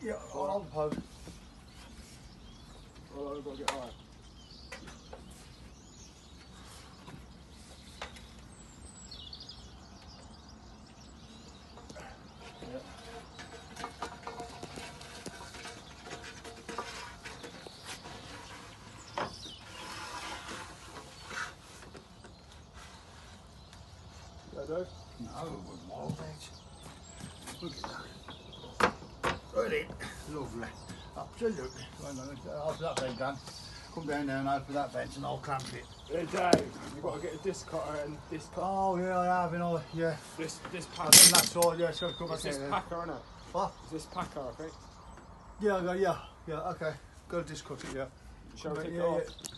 Yeah, I'll hold the post. Oh, I've got to get higher. No, it wouldn't want it. Look at that. Really? Lovely. Absolutely. After that bed done, come down there and open that bench and I'll clamp it. Hey Dave, you've got to get a disc cutter and disc cutter. Oh yeah, I have, you know, yeah. This I packer. think that's all, yeah, it's got to come back Is this in there. packer, isn't it? What? Is this packer, I think? Yeah, yeah, okay. Got to discut it, yeah. Shall we take it yeah, off? yeah.